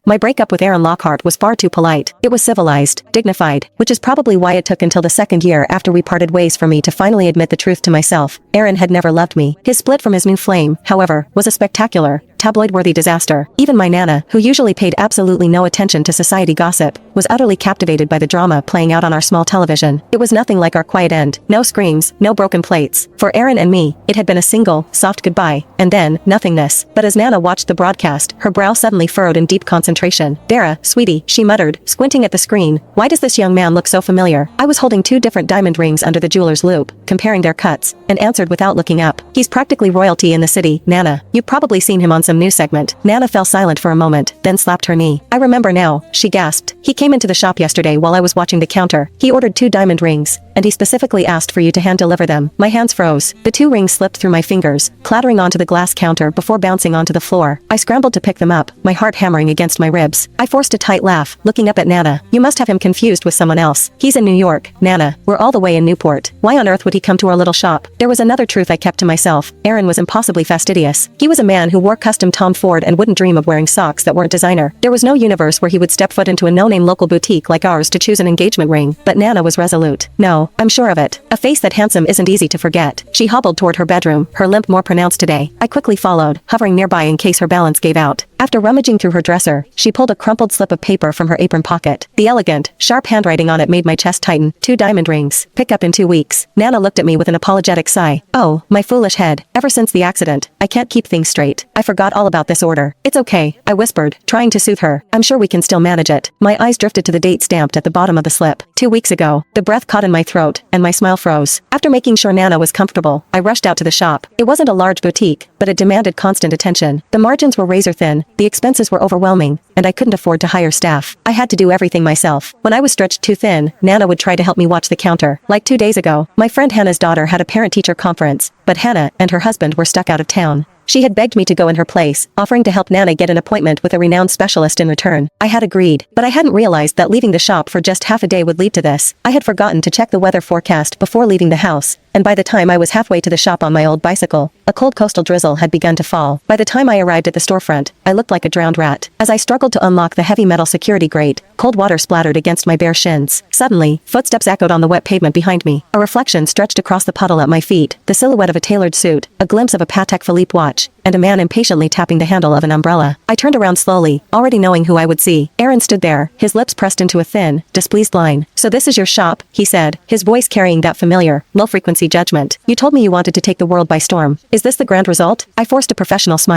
My breakup with Aaron Lockhart was far too polite. It was civilized, dignified, which is probably why it took until the second year after we parted ways for me to finally admit the truth to myself. Aaron had never loved me. His split from his new flame, however, was a spectacular, tabloid-worthy disaster. Even my Nana, who usually paid absolutely no attention to society gossip, was utterly captivated by the drama playing out on our small television. It was nothing like our quiet end. No screams, no broken plates. For Aaron and me, it had been a single, soft goodbye, and then, nothingness. But as Nana watched the broadcast, her brow suddenly furrowed in deep concentration. "Dara, sweetie," she muttered, squinting at the screen, "why does this young man look so familiar?" I was holding 2 different diamond rings under the jeweler's loupe, comparing their cuts, and answered without looking up. "He's practically royalty in the city, Nana. You've probably seen him on some news segment." Nana fell silent for a moment, then slapped her knee. "I remember now," she gasped. "He came into the shop yesterday while I was watching the counter. He ordered 2 diamond rings, and he specifically asked for you to hand deliver them." My hands froze. The 2 rings slipped through my fingers, clattering onto the glass counter before bouncing onto the floor. I scrambled to pick them up, my heart hammering against my ribs. I forced a tight laugh, looking up at Nana. "You must have him confused with someone else. He's in New York, Nana. We're all the way in Newport. Why on earth would he come to our little shop?" There was another truth I kept to myself. Aaron was impossibly fastidious. He was a man who wore custom Tom Ford and wouldn't dream of wearing socks that weren't designer. There was no universe where he would step foot into a no-name local boutique like ours to choose an engagement ring, but Nana was resolute. "No, I'm sure of it. A face that handsome isn't easy to forget." She hobbled toward her bedroom, her limp more pronounced today. I quickly followed, hovering nearby in case her balance gave out. After rummaging through her dresser, she pulled a crumpled slip of paper from her apron pocket. The elegant, sharp handwriting on it made my chest tighten. 2 diamond rings. Pick up in 2 weeks. Nana looked at me with an apologetic sigh. "Oh, my foolish head. Ever since the accident, I can't keep things straight. I forgot all about this order." "It's okay," I whispered, trying to soothe her. "I'm sure we can still manage it." My eyes drifted to the date stamped at the bottom of the slip. 2 weeks ago. The breath caught in my throat, and my smile froze. After making sure Nana was comfortable, I rushed out to the shop. It wasn't a large boutique, but it demanded constant attention. The margins were razor thin, the expenses were overwhelming, and I couldn't afford to hire staff. I had to do everything myself. When I was stretched too thin, Nana would try to help me watch the counter. Like 2 days ago, my friend Hannah's daughter had a parent-teacher conference, but Hannah and her husband were stuck out of town. She had begged me to go in her place, offering to help Nana get an appointment with a renowned specialist in return. I had agreed, but I hadn't realized that leaving the shop for just half a day would lead to this. I had forgotten to check the weather forecast before leaving the house, and by the time I was halfway to the shop on my old bicycle, a cold coastal drizzle had begun to fall. By the time I arrived at the storefront, I looked like a drowned rat. As I struggled to unlock the heavy metal security grate, cold water splattered against my bare shins. Suddenly, footsteps echoed on the wet pavement behind me. A reflection stretched across the puddle at my feet, the silhouette of a tailored suit, a glimpse of a Patek Philippe watch, and a man impatiently tapping the handle of an umbrella. I turned around slowly, already knowing who I would see. Aaron stood there, his lips pressed into a thin, displeased line. "So this is your shop," he said, his voice carrying that familiar, low-frequency judgment. "You told me you wanted to take the world by storm. Is this the grand result?" I forced a professional smile.